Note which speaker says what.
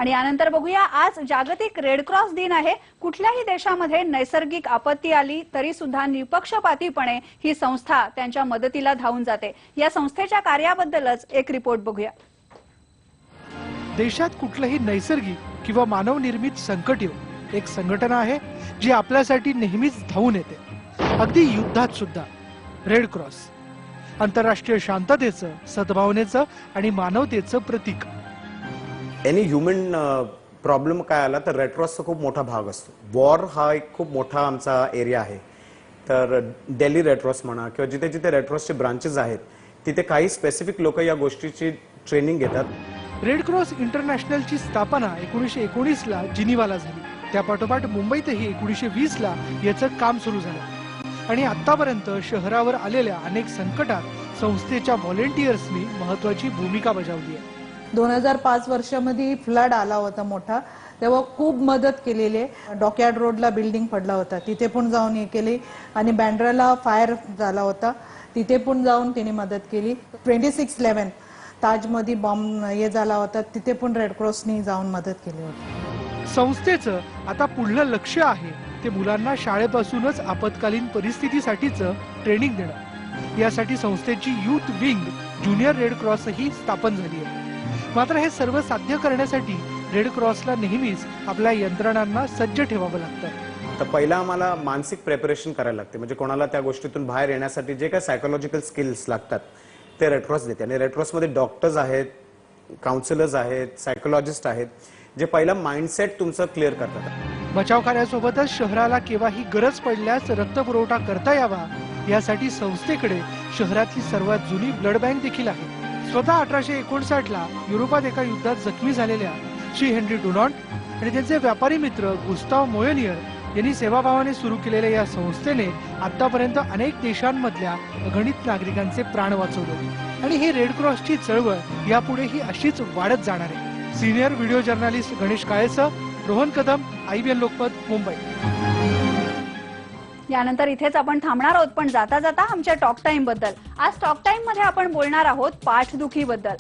Speaker 1: आणि यानंतर बघूया, आज जागतिक रेड क्रॉस दिन आहे। कुठल्याही देशामध्ये नैसर्गिक आपत्ती आली तरी सुद्धा निपक्षपातीपणे ही संस्था त्यांच्या मदतीला धावून जाते। या संस्थेच्या कार्याबद्दलच एक रिपोर्ट बघूया।
Speaker 2: देशात कुठलंही नैसर्गिक किंवा मानव निर्मित संकट येऊ, एक संघटना आहे जी आपल्यासाठी नेहमीच धावून येते, अगदी युद्धात सुद्धा। रेड क्रॉस आंतरराष्ट्रीय शांततेचं, सद्भावनेचं आणि मानवतेचं प्रतीक।
Speaker 3: एनी ह्युमन प्रॉब्लेम काय आला तर रेड क्रॉसचा खूप मोठा भाग असतो। वॉर हा एक खूप मोठा आमचा एरिया आहे, तर दिल्ली रेड क्रॉस म्हणा किंवा जिथे जिथे रेड क्रॉसचे ब्रांचेस आहेत तिथे काही स्पेसिफिक लोक या गोष्टीची ट्रेनिंग घेतात।
Speaker 2: रेड क्रॉस इंटरनॅशनलची स्थापना 1919 ला जिनिवाला झाली। त्यापाठोपाठ मुंबईतही 1920 ला याचं काम सुरू झालं आणि आतापर्यंत शहरावर आलेल्या अनेक संकटात संस्थेच्या व्हॉलेंटियर्सनी महत्त्वाची भूमिका बजावली आहे।
Speaker 4: 2005 वर्षामध्ये फ्लड आला होता मोठा, तेव्हा खूप मदत केलेली आहे। डॉकयार्ड रोडला बिल्डिंग पडला होता, तिथे पण जाऊन हे केली आणि बँड्राला फायर झाला होता, तिथे पण जाऊन तिने मदत केली। 26/11 ताजमध्ये बॉम्ब हे झाला होता, तिथे पण रेड क्रॉसने जाऊन मदत केली होती।
Speaker 2: संस्थेचं आता पुढलं लक्ष आहे ते मुलांना शाळेपासूनच आपत्कालीन परिस्थितीसाठीचं ट्रेनिंग देणं। यासाठी संस्थेची युथ विंग ज्युनियर रेड क्रॉसही स्थापन झाली आहे। मात्र हे सर्व साध्य करण्यासाठी रेड क्रॉसला नेहमीच आपल्या यंत्रणांना सज्ज ठेवावं लागतं।
Speaker 3: तर पहिला आम्हाला मानसिक प्रिपरेशन करायला लागते, म्हणजे कोणाला त्या गोष्टीतून बाहेर येण्यासाठी जे काही सायकोलॉजिकल स्किल्स लागतात ते रेड क्रॉस देते। आणि रेड क्रॉसमध्ये डॉक्टर्स आहेत, काउन्सिलर्स आहेत, सायकोलॉजिस्ट आहेत, जे पहिला माइंडसेट तुमचं क्लिअर करतात।
Speaker 2: बचाव कार्यासोबतच शहराला केव्हाही गरज पडल्यास रक्तपुरवठा करता यावा यासाठी संस्थेकडे शहरातली सर्वात जुनी ब्लड बँक देखील आहे। स्वतः 1859 ला युरोपात एका युद्धात जखमी झालेल्या श्री हेनरी डुनॉन्ट आणि त्यांचे व्यापारी मित्र गुस्ताव मोयनियर यांनी सेवाभावाने सुरू केलेल्या या संस्थेने आतापर्यंत अनेक देशांमधल्या अगणित नागरिकांचे प्राण वाचवले आणि ही रेड क्रॉसची चळवळ यापुढेही अशीच वाढत जाणार आहे। सिनियर व्हिडिओ जर्नलिस्ट गणेश काळेसह रोहन कदम, IBN लोकमत, मुंबई।
Speaker 1: यानंतर इथेच आपण थांबणार आहोत, पण जाता जाता आमच्या टॉक टाइम बद्दल। आज टॉक टाइम मध्ये आपण बोलणार आहोत पाठदुखी बद्दल।